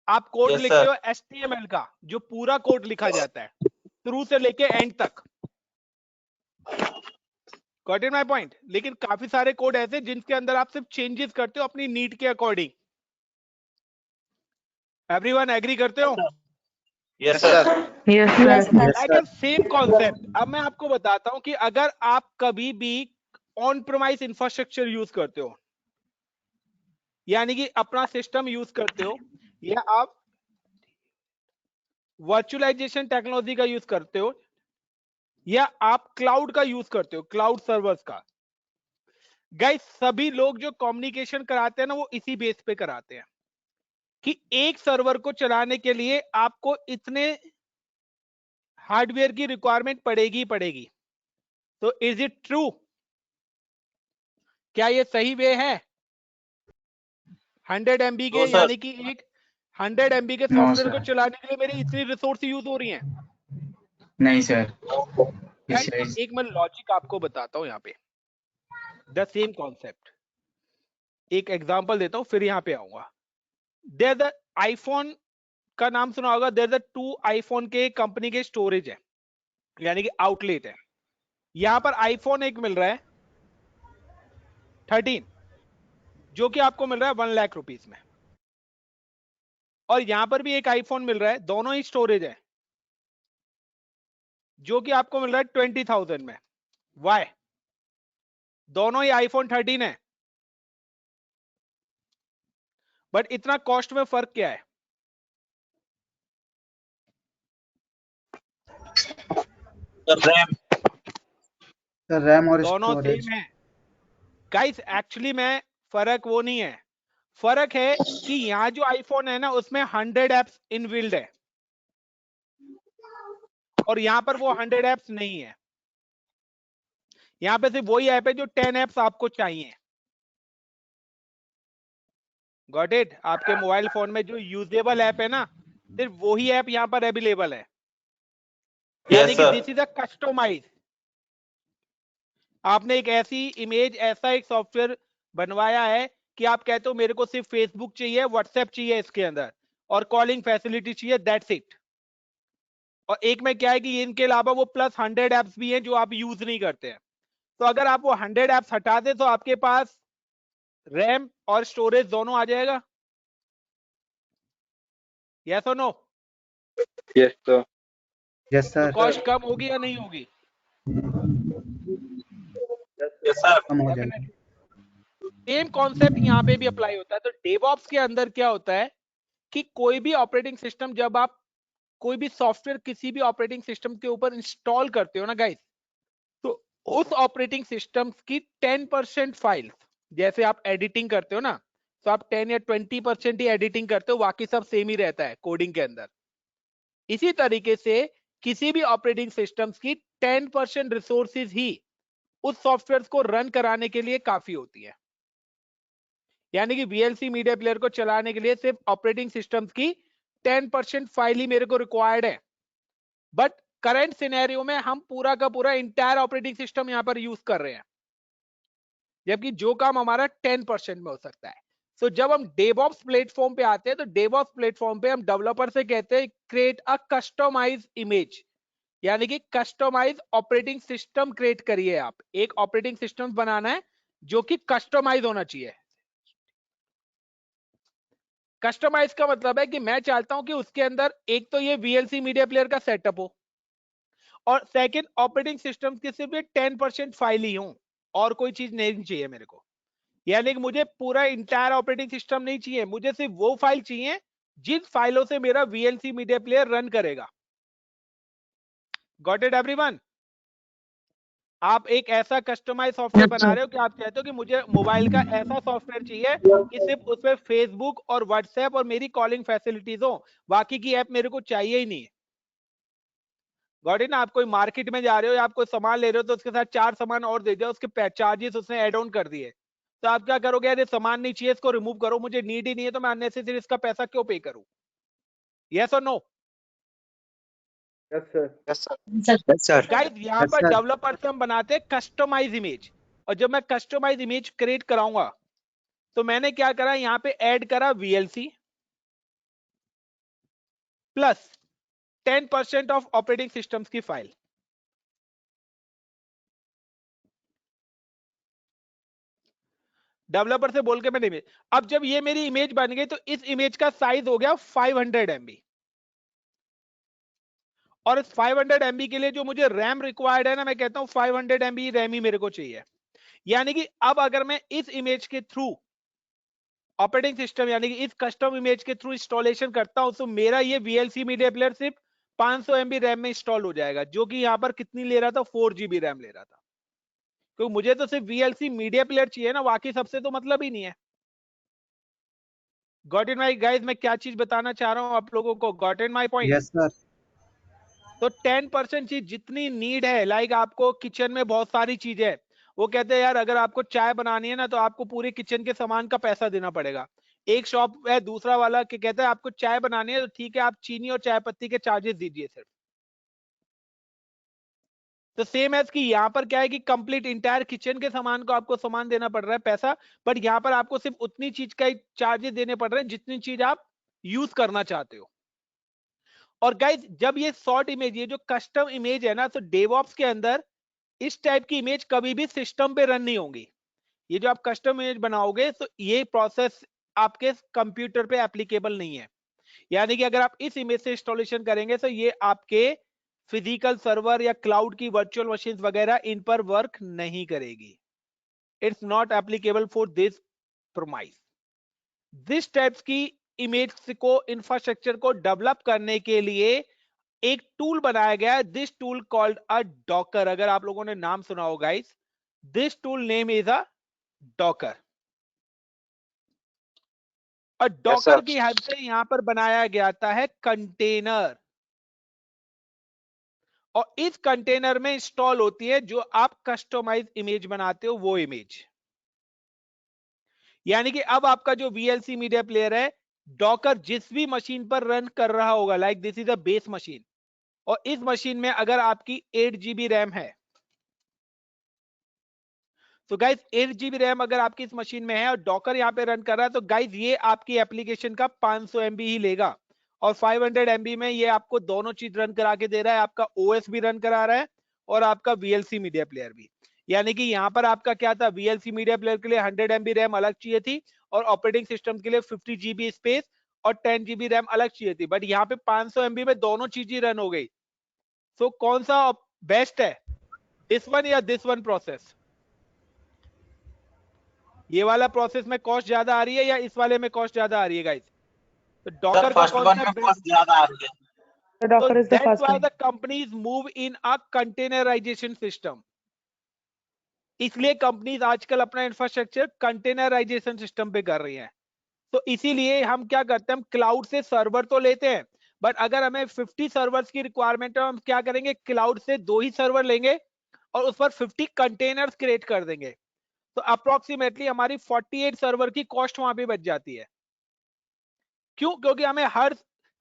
आप कोड Yes, लिखते sir. हो HTML का, जो पूरा कोड लिखा जाता है शुरू से लेके एंड तक। Got it my point? लेकिन काफी सारे कोड ऐसे जिनके अंदर आप सिर्फ चेंजेस करते हो अपनी नीड के अकॉर्डिंग। एवरीवन एग्री करते हो? Yes, sir. Yes, sir. Like same concept. अब मैं आपको बताता हूं कि अगर आप कभी भी ऑन प्रोमाइस इंफ्रास्ट्रक्चर यूज करते हो, यानी कि अपना सिस्टम यूज करते हो, या आप वर्चुअलाइजेशन टेक्नोलॉजी का यूज करते हो, या आप क्लाउड का यूज करते हो, क्लाउड सर्वर्स का, गाइस सभी लोग जो कम्युनिकेशन कराते हैं ना वो इसी बेस पे कराते हैं कि एक सर्वर को चलाने के लिए आपको इतने हार्डवेयर की रिक्वायरमेंट पड़ेगी पड़ेगी। तो इज इट ट्रू? क्या ये सही वे है? 100 MB के No, sir. यानी कि एक 100 MB के सॉफ्टवेयर को चलाने के लिए मेरी इतनी रिसोर्स यूज हो रही हैं? नहीं सर। Guys, एक मैं लॉजिक आपको बताता हूं यहाँ पे, द सेम कॉन्सेप्ट। एक एग्जांपल देता हूं फिर यहाँ पे आऊंगा। देयर द आईफोन का नाम सुना होगा। देयर द 2 आईफोन के कंपनी के स्टोरेज है, यानी कि आउटलेट है। यहां पर आईफोन एक मिल रहा है 13, जो कि आपको मिल रहा है 1 लाख रुपीस में, और यहां पर भी एक आईफोन मिल रहा है, दोनों ही स्टोरेज है, जो कि आपको मिल रहा है 20,000 में। वाई? दोनों ही आईफोन 13 है, बट इतना कॉस्ट में फर्क क्या है? रैम। सर रैम और दोनों स्टोरेज। सेम है गाइस। एक्चुअली में फर्क वो नहीं है, फर्क है कि यहाँ जो आईफोन है ना उसमें 100 एप्स इनबिल्ड है, और यहां पर वो 100 एप्स नहीं है। यहां पे सिर्फ वही ऐप है जो 10 एप्स आपको चाहिए। Got it? आपके मोबाइल फोन में जो यूजेबल ऐप है ना, सिर्फ वही ऐप यहां पर अवेलेबल है, यानी Yes, कि sir. This is a customize. आपने एक ऐसी इमेज, ऐसा एक सॉफ्टवेयर बनवाया है कि आप कहते हो मेरे को सिर्फ फेसबुक चाहिए, व्हाट्सएप चाहिए इसके अंदर, और कॉलिंग फैसिलिटी चाहिए, दैट्स इट। और एक में क्या है कि इनके अलावा वो प्लस 100 एप्स भी हैं जो आप यूज नहीं करते हैं। तो अगर आप वो 100 एप्स हटा दे तो आपके पास रैम और स्टोरेज दोनों आ जाएगा। यस और नो? Yes sir. यस तो सर। कॉस्ट कम होगी या नहीं होगी? Yes, sir. कम हो जाएगा। सेम कॉन्सेप्ट यहाँ पे भी अप्लाई होता है। तो डेवऑप्स के अंदर क्या होता है कि कोई भी ऑपरेटिंग सिस्टम, जब आप कोई भी सॉफ्टवेयर किसी भी ऑपरेटिंग सिस्टम के ऊपर इंस्टॉल करते हो ना गाइस, तो उस ऑपरेटिंग सिस्टम की 10% फाइल, जैसे आप एडिटिंग करते हो ना, तो आप 10 या 20% ही एडिटिंग करते हो, बाकी सब सेम ही रहता है कोडिंग के अंदर। इसी तरीके से किसी भी ऑपरेटिंग सिस्टम्स की 10% रिसोर्सेज ही उस सॉफ्टवेयर को रन कराने के लिए काफी होती है। यानी कि VLC मीडिया प्लेयर को चलाने के लिए सिर्फ ऑपरेटिंग सिस्टम्स की 10% फाइल ही मेरे को रिक्वायर्ड है। बट करंट सिनेरियो में हम पूरा का पूरा इंटायर ऑपरेटिंग सिस्टम यहां पर यूज कर रहे हैं, जबकि जो काम हमारा 10% में हो सकता है। तो जब हम डेवऑप्स प्लेटफॉर्म पे आते हैं, तो डेवऑप्स प्लेटफॉर्म पे हम डेवलपर से कहते हैं क्रिएट अ कस्टमाइज इमेज, यानी कि कस्टमाइज ऑपरेटिंग सिस्टम क्रिएट करिए। आप एक ऑपरेटिंग सिस्टम बनाना है जो कि कस्टमाइज होना चाहिए। कस्टमाइज का मतलब है कि मैं चाहता हूं कि उसके अंदर एक तो ये VLC मीडिया प्लेयर का सेटअप हो, और सेकंड ऑपरेटिंग सिस्टम की सिर्फ 10% फाइल ही हो, और कोई चीज नहीं चाहिए मेरे को। यानी कि मुझे पूरा इंटायर ऑपरेटिंग सिस्टम नहीं चाहिए, मुझे सिर्फ वो फाइल चाहिए जिन फाइलों से मेरा VLC मीडिया प्लेयर रन करेगा। Got it everyone? आप एक ऐसा कस्टमाइज सॉफ्टवेयर बना रहे हो कि आप कहते हो कि मुझे मोबाइल का ऐसा सॉफ्टवेयर चाहिए कि सिर्फ उसमें फेसबुक और व्हाट्सएप और मेरी कॉलिंग फैसिलिटीज हो, बाकी की ऐप मेरे को चाहिए ही नहीं। गॉट इट ना? आप कोई मार्केट में जा रहे हो या आप कोई सामान ले रहे हो तो उसके साथ 4 सामान और दे दिया, उसके चार्जेस उसने एड ऑन कर दिए, तो आप क्या करोगे, यार ये सामान नहीं चाहिए, इसको रिमूव करो, मुझे नीड ही नहीं है, तो मैं अननेसेसरी इसका पैसा क्यों पे करूं? यस और no? Yes sir. Yes sir. Yes, sir. Guys यहाँ Yes, पर sir. डेवलपर से हम बनाते हैं कस्टमाइज इमेज, और जब मैं कस्टमाइज इमेज क्रिएट कराऊंगा तो मैंने क्या करा, यहाँ पे ऐड करा VLC plus 10% of operating systems की फाइल। डेवलपर से बोल के मैंने इमेज, अब जब ये मेरी इमेज बन गई तो इस इमेज का साइज हो गया 500 MB, और इस 500 MB के लिए जो मुझे रैम रिक्वायर्ड है ना, मैं कहता हूं 500 MB रैम ही मेरे को चाहिए। यानी कि अब अगर मैं इस इमेज के थ्रू ऑपरेटिंग सिस्टम यानी कि इस कस्टम इमेज के थ्रू इंस्टॉलेशन करता हूं तो मेरा ये VLC मीडिया प्लेयर सिर्फ 500 MB रैम में इंस्टॉल हो जाएगा, जो कि यहां पर कितनी ले रहा था, 4 GB रैम ले रहा था। क्योंकि मुझे तो सिर्फ VLC मीडिया प्लेयर चाहिए ना, बाकी सबसे तो मतलब ही नहीं है। गॉट इन माय गाइस, मैं क्या चीज बताना चाह रहा हूं आप लोगों को, got in my point? Yes, sir. तो 10% चीज जितनी नीड है, लाइक आपको किचन में बहुत सारी चीजें है, वो कहते हैं यार अगर आपको चाय बनानी है ना तो आपको पूरे किचन के सामान का पैसा देना पड़ेगा। एक शॉप है दूसरा वाला कि कहता है आपको चाय बनानी है तो ठीक है, आप चीनी और चाय पत्ती के चार्जेस दीजिए सिर्फ। तो सेम एज कि यहाँ पर क्या है कि कंप्लीट इंटायर किचन के सामान को आपको सामान देना पड़ रहा है पैसा, बट यहाँ पर आपको सिर्फ उतनी चीज का चार्जेस देने पड़ रहे हैं जितनी चीज आप यूज करना चाहते हो। और गाइज जब ये शॉर्ट इमेज, ये जो कस्टम इमेज है ना, तो डेवऑप्स के अंदर इस टाइप की इमेज कभी भी सिस्टम पे रन नहीं होंगी। ये जो आप कस्टम इमेज बनाओगे तो ये प्रोसेस आपके कंप्यूटर पे एप्लीकेबल नहीं है। यानी कि अगर आप इस इमेज से इंस्टॉलेशन करेंगे तो ये आपके फिजिकल सर्वर या क्लाउड की वर्चुअल मशीन वगैरह इन पर वर्क नहीं करेगी। It's not applicable for this promise. This types की इमेज को, इंफ्रास्ट्रक्चर को डेवलप करने के लिए एक टूल बनाया गया है, this tool called a Docker. अगर आप लोगों ने नाम सुना हो guys, this tool name is a Docker. और डॉकर की हेल्प से यहां पर बनाया गया है कंटेनर, और इस कंटेनर में इंस्टॉल होती है जो आप कस्टमाइज इमेज बनाते हो वो इमेज। यानी कि अब आपका जो VLC मीडिया प्लेयर है, डॉकर जिस भी मशीन पर रन कर रहा होगा, like this is a base machine, और इस मशीन में अगर आपकी 8 GB रैम है, तो गाइज 8 GB रैम अगर आपकी इस मशीन में है और डॉकर यहां पे रन कर रहा है, तो गाइज ये आपकी एप्लीकेशन का 500 MB ही लेगा, और 500 MB में ये आपको दोनों चीज रन करा के दे रहा है, आपका OS भी रन करा रहा है और आपका VLC मीडिया प्लेयर भी। यानी कि यहां पर आपका क्या था, VLC मीडिया प्लेयर के लिए 100 MB रैम अलग चाहिए थी, और ऑपरेटिंग सिस्टम के लिए 50 GB स्पेस और 10 GB रैम अलग चाहिए थी, बट यहाँ पे 500 MB में दोनों चीज ही रन हो गई। तो कौन सा बेस्ट है, दिस वन या दिस वन प्रोसेस? ये वाला प्रोसेस में कॉस्ट ज्यादा आ रही है या इस वाले में कॉस्ट ज्यादा आ रही है गाइस? तो डॉकर का फर्स्ट वन में कॉस्ट ज्यादा आ रही है। So that's why the companies move in a containerization system. इसलिए कंपनीज आजकल अपना इंफ्रास्ट्रक्चर कंटेनराइजेशन सिस्टम पे कर रही हैं। तो इसीलिए हम क्या करते हैं, हम क्लाउड से सर्वर तो लेते हैं, बट अगर हमें 50 सर्वर्स की रिक्वायरमेंट है, हम क्या करेंगे, क्लाउड से 2 ही सर्वर लेंगे और उस पर 50 कंटेनर्स क्रिएट कर देंगे। तो अप्रोक्सीमेटली हमारी 48 सर्वर की कॉस्ट वहां पे बच जाती है। क्यों? क्योंकि हमें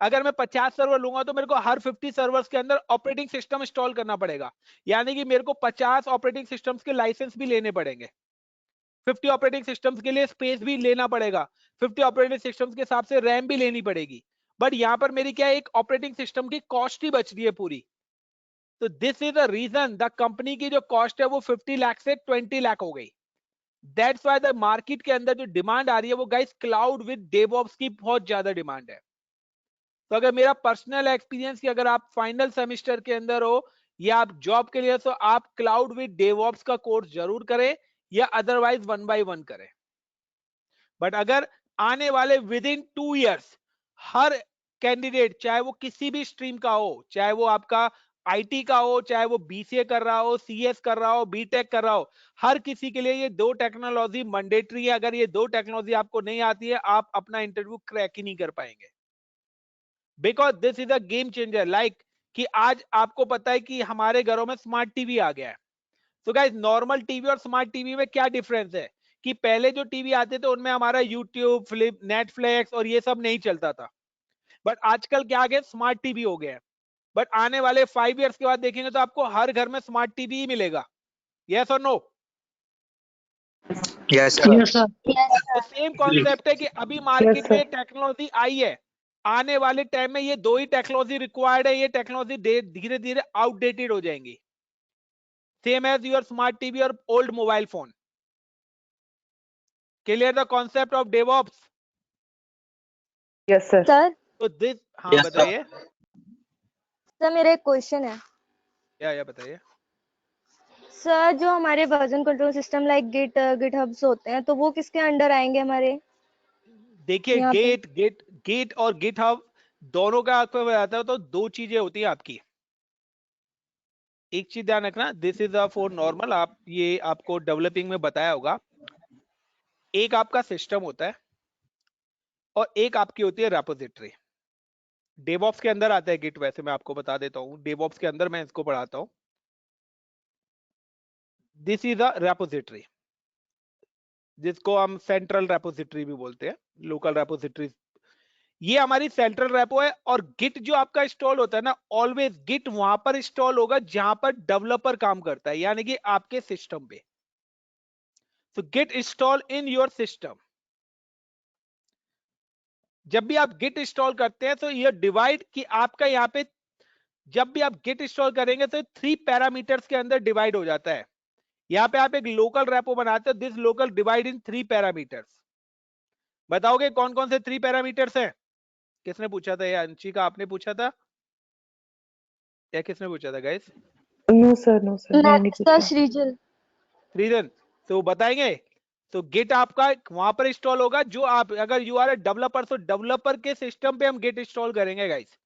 अगर मैं 50 सर्वर लूंगा तो मेरे को हर 50 सर्वर्स के अंदर ऑपरेटिंग सिस्टम इंस्टॉल करना पड़ेगा। यानी कि मेरे को 50 ऑपरेटिंग सिस्टम्स के लाइसेंस भी लेने पड़ेंगे, 50 ऑपरेटिंग सिस्टम्स के लिए स्पेस भी लेना पड़ेगा, 50 ऑपरेटिंग सिस्टम्स के हिसाब से रैम भी लेनी पड़ेगी। बट यहां पर मेरी क्या है, एक ऑपरेटिंग सिस्टम की कॉस्ट ही बच रही है पूरी। तो this is the reason the company की जो कॉस्ट है वो 50 लाख से 20 लाख हो गई। दैट्स व्हाई द मार्केट के अंदर जो डिमांड आ रही है वो गाइस क्लाउड विद डेवऑप्स की बहुत ज्यादा डिमांड है। तो अगर मेरा पर्सनल एक्सपीरियंस कि अगर आप फाइनल सेमेस्टर के अंदर हो या आप जॉब के लिए, तो आप क्लाउड विद डेवऑप्स का कोर्स जरूर करें या अदरवाइज 1 by 1 करें। बट अगर आने वाले with in 2 years her candidate, चाहे वो किसी भी स्ट्रीम का हो, चाहे वो आपका IT का हो, चाहे वो BCA कर रहा हो, CS कर रहा हो, BTech कर रहा हो, हर किसी के लिए ये 2 टेक्नोलॉजी मैंडेटरी है। अगर ये 2 टेक्नोलॉजी आपको नहीं आती है, आप अपना इंटरव्यू क्रैक ही नहीं कर पाएंगे, because this is a game changer. Like कि आज आपको पता है कि हमारे घरों में स्मार्ट टीवी आ गया है। तो गाइस नॉर्मल टीवी और स्मार्ट टीवी में क्या डिफरेंस है कि पहले जो टीवी आते थे उनमें हमारा यूट्यूब, फ्लिप, नेटफ्लिक्स और ये सब नहीं चलता था, बट आजकल क्या आ गया, स्मार्ट टीवी हो गया है। बट आने वाले 5 इयर्स के बाद देखेंगे तो आपको हर घर में स्मार्ट टीवी ही मिलेगा। यस और नो? Yes Yes, sir. तो सेम कॉन्सेप्ट है कि अभी मार्केट में टेक्नोलॉजी आई है, आने वाले टाइम में ये 2 ही टेक्नोलॉजी रिक्वायर्ड है, ये टेक्नोलॉजी धीरे धीरे आउटडेटेड हो जाएंगी, same as your smart TV और old mobile phone. Clear the concept of DevOps? Yes sir. Sir तो दिस, हाँ Yes, sir. बताइए। सर मेरा एक क्वेश्चन है। या बताइए। सर जो हमारे version control system like GitHubs होते हैं तो वो किसके अंडर आएंगे हमारे? देखिए यहाँ पे गेट और गिटहब दोनों का आपको बताता हूं, तो 2 चीजें होती है आपकी। एक चीज ध्यान रखना, दिस इज फॉर नॉर्मल, आप ये आपको डेवलपिंग में बताया होगा। एक आपका सिस्टम होता है और एक आपकी होती है रेपोजिटरी। डेवऑप्स के अंदर आता है गिट, वैसे मैं आपको बता देता हूं, डेवऑप्स के अंदर मैं इसको पढ़ाता हूं। दिस इज अ रेपोजिटरी, जिसको हम सेंट्रल रेपोजिटरी भी बोलते हैं, लोकल रेपोजिटरी। ये हमारी सेंट्रल रेपो है। और गिट जो आपका इंस्टॉल होता है ना, ऑलवेज गिट वहां पर इंस्टॉल होगा जहां पर डेवलपर काम करता है, यानी कि आपके सिस्टम पे। तो git install in your system. जब भी आप गिट इंस्टॉल करते हैं तो ये डिवाइड कि आपका यहाँ पे, जब भी आप गिट इंस्टॉल करेंगे तो 3 पैरामीटर्स के अंदर डिवाइड हो जाता है। यहाँ पे आप एक लोकल रेपो बनाते हो, this local divide in 3 parameters. बताओगे कौन कौन से 3 पैरामीटर्स हैं? किसने पूछा था? ये अंशिका आपने पूछा था या किसने पूछा था गाइस? नो सर मैंने नहीं सर पूछा। श्रीजल। रीजन तो बताएंगे। तो गिट आपका वहां पर इंस्टॉल होगा, जो आप अगर यू आर ए डेवलपर तो डेवलपर के सिस्टम पे हम गिट इंस्टॉल करेंगे गाइस।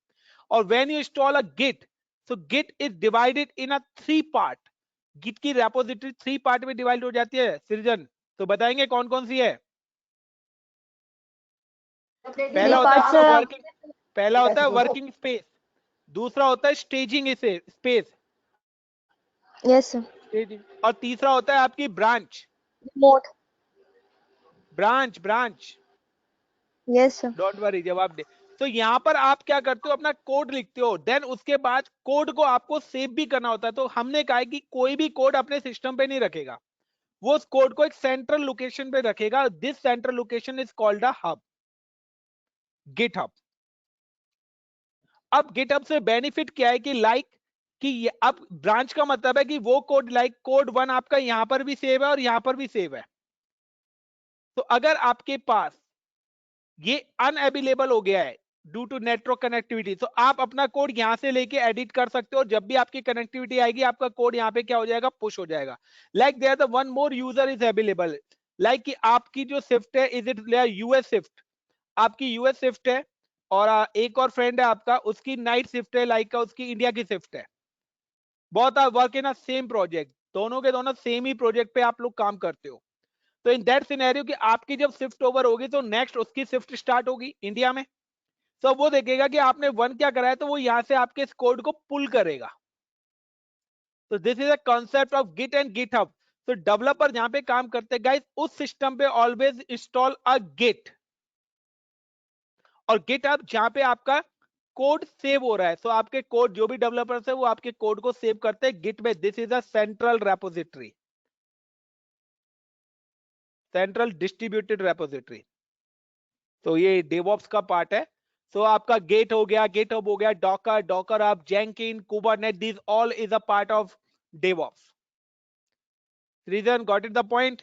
और when you install a git, so git is divided in a 3 part. Git की रेपोजिटरी 3 पार्ट में डिवाइड हो जाती है सृजन, तो बताएंगे कौन कौन सी है? पहला होता है आपका वर्किंग, पहला होता है वर्किंग स्पेस, दूसरा होता है staging space, yes sir. Staging, और तीसरा होता है आपकी branch. Remote. Branch yes sir. Don't worry, जवाब दे। तो यहाँ पर आप क्या करते हो, अपना कोड लिखते हो, देन उसके बाद कोड को आपको सेव भी करना होता है। तो हमने कहा है कि कोई भी कोड अपने सिस्टम पे नहीं रखेगा, वो उस कोड को एक सेंट्रल लोकेशन पे रखेगा। This central location is called a hub, GitHub. अब गिटहब से बेनिफिट क्या है कि कि अब ब्रांच का मतलब है कि वो कोड कोड 1 आपका यहां पर भी सेव है और यहां पर भी सेव है। तो अगर आपके पास ये अनअवेलेबल हो गया है ड्यू टू नेटवर्क कनेक्टिविटी, तो आप अपना कोड यहां से लेके एडिट कर सकते हो। जब भी आपकी कनेक्टिविटी आएगी आपका कोड यहाँ पे क्या हो जाएगा, पुश हो जाएगा। Like there the one more user is available, like कि आपकी जो शिफ्ट है, इज इट यूएस शिफ्ट, आपकी यूएस शिफ्ट है, और एक और फ्रेंड है आपका, उसकी नाइट शिफ्ट है, लाइक उसकी इंडिया की शिफ्ट है। Both are work in a same project, दोनों के दोनों सेम ही प्रोजेक्ट पे आप लोग काम करते हो। तो इन दैट सिनेरियो कि आपकी जब शिफ्ट ओवर होगी तो नेक्स्ट उसकी शिफ्ट स्टार्ट होगी इंडिया में, तो वो देखेगा कि आपने 1 क्या कराया, तो वो यहां से आपके इस कोड को पुल करेगा। तो this is a concept of git and GitHub. तो डेवलपर जहां पे काम करते हैं गाइस, उस सिस्टम पे ऑलवेज इंस्टॉल अ गिट, और गिटहब जहां पे आपका कोड सेव हो रहा है। तो आपके कोड, जो भी डेवलपर्स है वो आपके कोड को सेव करते हैं गिट में। This is a central repository, central distributed repository. तो ये डेवऑप्स का पार्ट है। तो आपका गेट हो गया, गेटहब हो गया, डॉकर आप, Jenkins, Kubernetes, this all is a part of DevOps. Reason got it the point?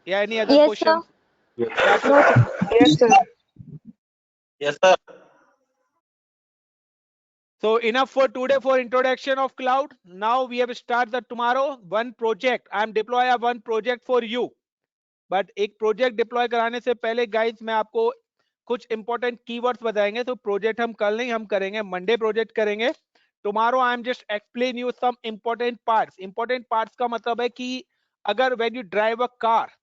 या any other yes question? Sir. No sir. Yes sir. Yes, sir. So enough for today for introduction of cloud. Now we have start the tomorrow one project. I am deploy a one project for you. But एक प्रोजेक्ट डिप्लॉय कराने से पहले गाइस मैं आपको कुछ इंपॉर्टेंट कीवर्ड्स बताएंगे। तो प्रोजेक्ट हम कल नहीं, हम करेंगे मंडे प्रोजेक्ट करेंगे। Tomorrow I am just explain you some important parts. Important parts का मतलब है कि अगर when you drive a car,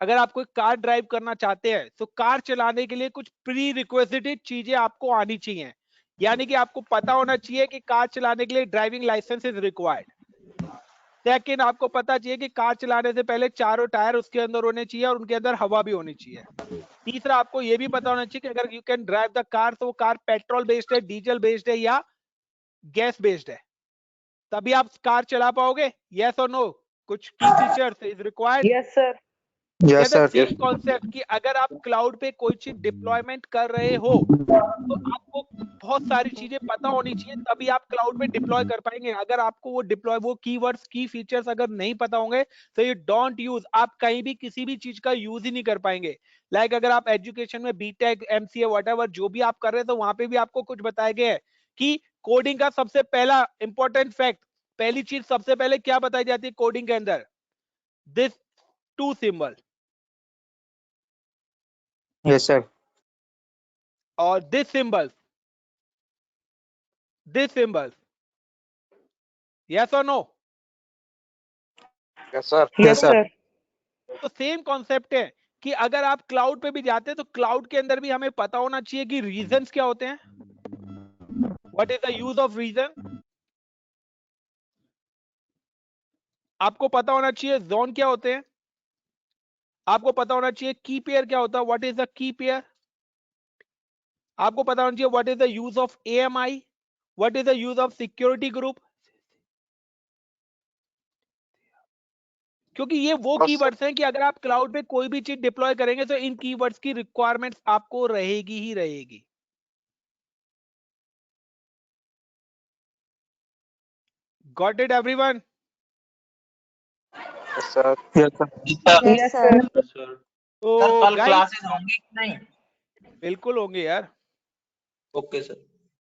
अगर आप कोई कार ड्राइव करना चाहते हैं तो कार चलाने के लिए कुछ प्री रिक्वेजिटेड चीजें आपको आनी चाहिए। यानी कि आपको पता होना चाहिए कि कार चलाने के लिए driving license is required. Second, आपको पता चाहिए कि कार चलाने से पहले चारों टायर उसके अंदर होने चाहिए और उनके अंदर हवा भी होनी चाहिए। तीसरा, आपको ये भी पता होना चाहिए कि अगर you can drive the car तो वो कार पेट्रोल बेस्ड है, डीजल बेस्ड है या गैस बेस्ड है, तभी आप कार चला पाओगे। यस और नो? कुछ की features is required. Yes, sir. Yes, sir. Same concept कि अगर आप क्लाउड पे कोई चीज डिप्लॉयमेंट कर रहे हो तो आपको बहुत सारी चीजें पता होनी चाहिए, तभी आप क्लाउड पे डिप्लॉय कर पाएंगे। अगर आपको वो कीवर्ड्स की फीचर्स अगर नहीं पता होंगे तो यू डोंट यूज, आप कहीं भी किसी भी चीज का यूज ही नहीं कर पाएंगे। लाइक अगर आप एजुकेशन में बीटेक, एमसीए, व्हाटएवर जो भी आप कर रहे हैं तो वहां पे भी आपको कुछ बताया गया है कि कोडिंग का सबसे पहला इंपॉर्टेंट फैक्ट, पहली चीज सबसे पहले क्या बताई जाती है कोडिंग के अंदर? This two symbol Yes, sir. और दिस सिंबल, यस और no? Yes, sir. Yes, sir. तो सेम कॉन्सेप्ट है कि अगर आप क्लाउड पे भी जाते हैं तो क्लाउड के अंदर भी हमें पता होना चाहिए कि रीजंस क्या होते हैं, what is the use of reason. आपको पता होना चाहिए जोन क्या होते हैं, आपको पता होना चाहिए की पेयर क्या होता है, what is the key pair. आपको पता होना चाहिए what is the use of AMI, what is the use of security group, क्योंकि ये वो कीवर्ड्स हैं कि अगर आप क्लाउड पे कोई भी चीज डिप्लॉय करेंगे तो इन कीवर्ड्स की रिक्वायरमेंट्स आपको रहेगी ही रहेगी। Got it everyone? Yes, sir. Yes, sir. Yes, sir. Sir तो कल गाइस क्लासेस होंगी कि नहीं? बिल्कुल होंगे यार। Okay sir.